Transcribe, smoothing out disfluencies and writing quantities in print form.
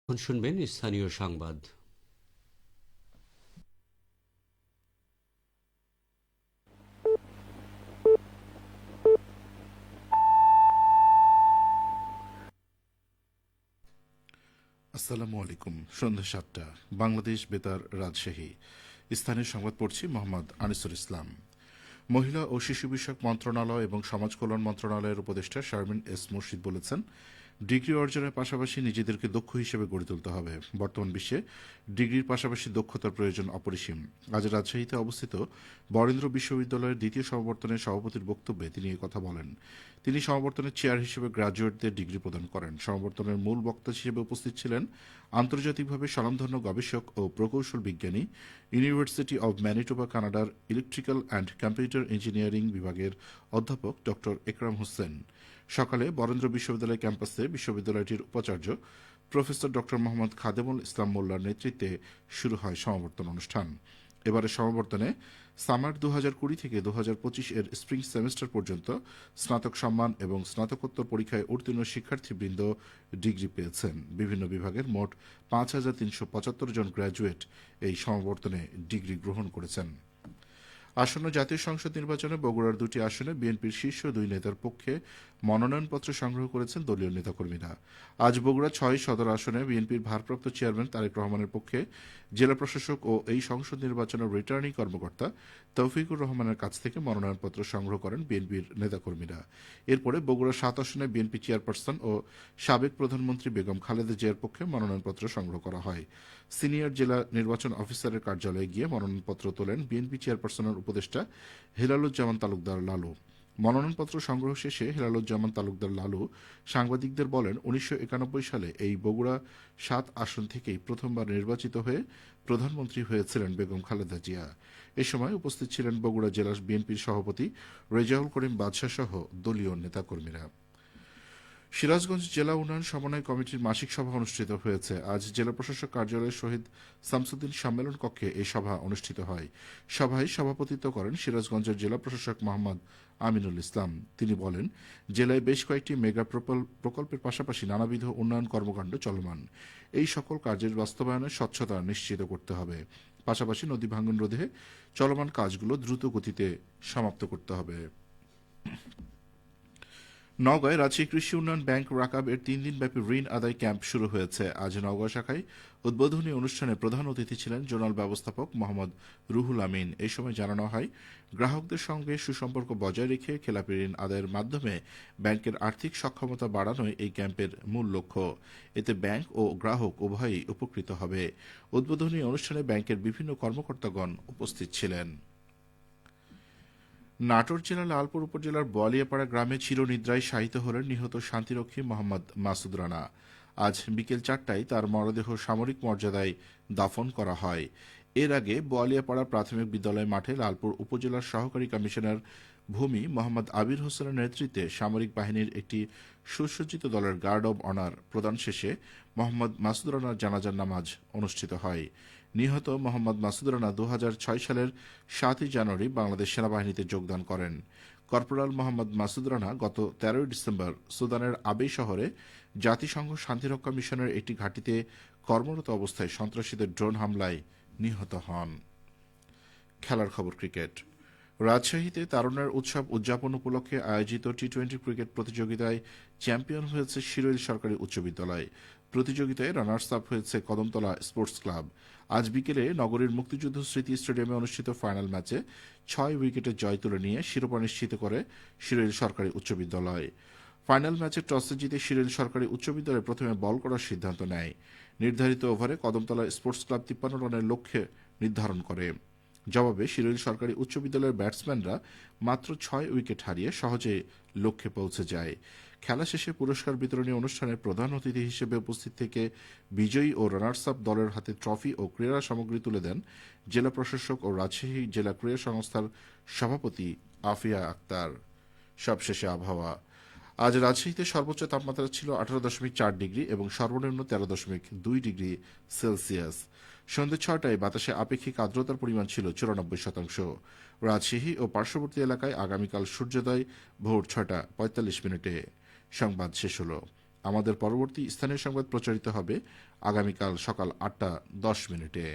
এখন শুনবেন স্থানীয় সংবাদ। আসসালামু আলাইকুম। সন্ধ্যা ৭টা, বাংলাদেশ বেতার, রাজশাহী। স্থানীয় সংবাদ পড়ছি মোহাম্মদ আনিসুল ইসলাম। মহিলা ও শিশু বিষয়ক মন্ত্রণালয় এবং সমাজ কল্যাণ মন্ত্রণালয়ের উপদেষ্টা শারমিন এস মুর্শিদ বলেছেন, ডিগ্রি অর্জনের পাশাপাশি নিজেদেরকে দক্ষ হিসেবে গড়ে তুলতে হবে। বর্তমান বিশ্বে ডিগ্রির পাশাপাশি দক্ষতার প্রয়োজন অপরিসীম। আজ রাজশাহীতে অবস্থিত বরেন্দ্র বিশ্ববিদ্যালয়ের দ্বিতীয় সমাবর্তনের সভাপতির বক্তব্যে তিনি কথা বলেন। তিনি সমাবর্তনের চেয়ার হিসেবে গ্রাজুয়েটদের ডিগ্রি প্রদান করেন। সমাবর্তনের মূল বক্তা হিসেবে উপস্থিত ছিলেন আন্তর্জাতিকভাবে স্বনামধন্য গবেষক ও প্রকৌশল বিজ্ঞানী, ইউনিভার্সিটি অব ম্যানিটোবা কানাডার ইলেকট্রিক্যাল অ্যান্ড কম্পিউটার ইঞ্জিনিয়ারিং বিভাগের অধ্যাপক ড একরাম হোসেন। সকালে বরেন্দ্র বিশ্ববিদ্যালয় ক্যাম্পাসে বিশ্ববিদ্যালয়টির উপাচার্য প্রফেসর ড মোহাম্মদ খাদেমুল ইসলাম মোল্লার নেতৃত্বে শুরু হয় সমাবর্তন অনুষ্ঠান। এবারের সমাবর্তনে সামার 2020 থেকে 2025 এর স্প্রিং সেমেস্টার পর্যন্ত স্নাতক সম্মান এবং স্নাতকোত্তর পরীক্ষায় উত্তীর্ণ শিক্ষার্থীবৃন্দ ডিগ্রি পেয়েছেন। বিভিন্ন বিভাগের মোট 5,375 জন গ্র্যাজুয়েট এই সমাবর্তনে ডিগ্রি গ্রহণ করেছেন। আসন্ন জাতীয় সংসদ নির্বাচনে বগুড়ার দুটি আসনে বিএনপির শীর্ষ দুই নেতার পক্ষে মনোনয়নপত্র সংগ্রহ করেছেন দলীয় নেতাকর্মীরা। আজ বগুড়া 6 সদর আসনে বিএনপির ভারপ্রাপ্ত চেয়ারম্যান তারেক রহমানের পক্ষে জেলা প্রশাসক ও এই সংসদ নির্বাচনের রিটার্নিং কর্মকর্তা তৌফিকুর রহমানের কাছ থেকে মনোনয়নপত্র সংগ্রহ করেন বিএনপির নেতাকর্মীরা। এরপরে বগুড়া 7 আসনে বিএনপি চেয়ারপারসন ও সাবেক প্রধানমন্ত্রী বেগম খালেদা জিয়ার পক্ষে মনোনয়নপত্র সংগ্রহ করা হয়। সিনিয়র জেলা নির্বাচন অফিসারের কার্যালয়ে গিয়ে মনোনয়নপত্র তোলেন বিএনপি চেয়ারপারসনের উপদেষ্টা হেলালুজ্জামান তালুকদার লালু। মনোনয়নপত্র সংগ্রহ শেষে হেলালুজ্জামান তালুকদার লালু সাংবাদিকদের বলেন, 1991 সালে এই বগুড়া 7 আসন থেকেই প্রথমবার নির্বাচিত হয়ে প্রধানমন্ত্রী হয়েছিলেন বেগম খালেদা জিয়া। এ সময় উপস্থিত ছিলেন বগুড়া জেলা বিএনপির সভাপতি রেজাউল করিম বাদশাহ সহ দলীয় নেতাকর্মীরা। সিরাজগঞ্জ জেলা উন্নয়ন সমন্বয় কমিটির মাসিক সভা অনুষ্ঠিত হয়েছে। আজ জেলা প্রশাসক কার্যালয়ের শহীদ শামসুদ্দিন সম্মেলন কক্ষে এই সভা অনুষ্ঠিত হয়। সভায় সভাপতিত্ব করেন সিরাজগঞ্জের জেলা প্রশাসক মোহাম্মদ আমিনুল ইসলাম। তিনি বলেন, জেলায় বেশ কয়েকটি মেগা প্রকল্পের পাশাপাশি নানাবিধ উন্নয়ন কর্মকাণ্ড চলমান। এই সকল কাজের বাস্তবায়নে স্বচ্ছতা নিশ্চিত করতে হবে। পাশাপাশি নদী ভাঙন রোধে চলমান কাজগুলো দ্রুত গতিতে সমাপ্ত করতে হবে। নওগাঁয় রাজশাহী কৃষি উন্নয়ন ব্যাংক রাকাব এর 3 দিনব্যাপী ঋণ আদায় ক্যাম্প শুরু হয়েছে। আজ নওগাঁ শাখায় উদ্বোধনী অনুষ্ঠানে প্রধান অতিথি ছিলেন জোনাল ব্যবস্থাপক মোহাম্মদ রুহুল আমিন। এই সময় জানানো হয়, গ্রাহকদের সঙ্গে সুসম্পর্ক বজায় রেখে খেলাপি ঋণ আদায়ের মাধ্যমে ব্যাংকের আর্থিক সক্ষমতা বাড়ানোই এই ক্যাম্পের মূল লক্ষ্য। এতে ব্যাংক ও গ্রাহক উভয়ই উপকৃত হবে। উদ্বোধনী অনুষ্ঠানে ব্যাংকের বিভিন্ন কর্মকর্তাগণ উপস্থিত ছিলেন। নাটোর জেলার লালপুর উপজেলার বোয়ালিয়াপাড়া গ্রামে চিরনিদ্রায় শায়িত হলেন নিহত শান্তিরক্ষী মোহাম্মদ মাসুদ রানা। আজ বিকেল 4টায় তার মরদেহ সামরিক মর্যাদায় দাফন করা হয়। এর আগে বোয়ালিয়াপাড়া প্রাথমিক বিদ্যালয় মাঠে লালপুর উপজেলার সহকারী কমিশনার ভূমি মোহাম্মদ আবির হোসেনের নেতৃত্বে সামরিক বাহিনীর একটি সুসজ্জিত দলের গার্ড অব অনার প্রদান শেষে মোহাম্মদ মাসুদ রানার জানাজার নামাজ অনুষ্ঠিত হয়। নিহত মোহাম্মদ মাসুদ রানা 2006 সালের 7 জানুয়ারি বাংলাদেশ সেনাবাহিনীতে যোগদান করেন। কর্পোরাল মোহাম্মদ মাসুদ রানা গত 13 ডিসেম্বর সুদানের আবেই শহরে জাতিসংঘ শান্তিরক্ষা মিশনের একটি ঘাঁটিতে কর্মরত অবস্থায় সন্ত্রাসীদের ড্রোন হামলায় নিহত হন। খেলার খবর ক্রিকেট। রাজশাহীতে তারুণ্যের উৎসব উদযাপন উপলক্ষে আয়োজিত টি-20 ক্রিকেট প্রতিযোগিতায় চ্যাম্পিয়ন হয়েছে শিরোইল সরকারি উচ্চ বিদ্যালয়। প্রতিযোগিতায় রানার্স আপ হয়েছে কদমতলা স্পোর্টস ক্লাব। আজ বিকেলে নগরীর মুক্তিযুদ্ধ স্মৃতি স্টেডিয়ামে অনুষ্ঠিত ফাইনাল ম্যাচে 6 উইকেটে জয় তুলে নিয়ে শিরোপা নিশ্চিত করে শিরোইল সরকারি উচ্চ বিদ্যালয়। ফাইনাল ম্যাচে টসে জিতে শিরোইল সরকারি উচ্চ বিদ্যালয় প্রথমে বল করার সিদ্ধান্ত নেয়। নির্ধারিত ওভারে কদমতলা স্পোর্টস ক্লাব 53 রানের লক্ষ্যে নির্ধারণ করে। জবাবে শিরোইল সরকারি উচ্চ বিদ্যালয়ের ব্যাটসম্যানরা মাত্র 6 উইকেট হারিয়ে সহজে লক্ষ্যে পৌঁছে যায়। খেলা শেষে পুরস্কার বিতরণী অনুষ্ঠানে প্রধান অতিথি হিসেবে উপস্থিত থেকে বিজয়ী ও রানার্স আপ দলের হাতে ট্রফি ও ক্রীড়া সামগ্রী তুলে দেন জেলা প্রশাসক ও রাজশাহী জেলা ক্রীড়া সংস্থার সভাপতি আফিয়া আক্তার। সবশেষে আবহাওয়া। আজ রাজশাহীতে সর্বোচ্চ তাপমাত্রা ছিল 18.4 ডিগ্রি এবং সর্বনিম্ন 13.2 ডিগ্রি সেলসিয়াস। সন্ধ্যে 6টায় বাতাসে আপেক্ষিক আর্দ্রতার পরিমাণ ছিল 94%। রাজশাহী ও পার্শ্ববর্তী এলাকায় আগামীকাল সূর্যোদয় ভোর 6টা 45 মিনিটে। সংবাদ শেষ হল। আমাদের পরবর্তী স্থানীয় সংবাদ প্রচারিত হবে আগামীকাল সকাল 8:10 মিনিটে।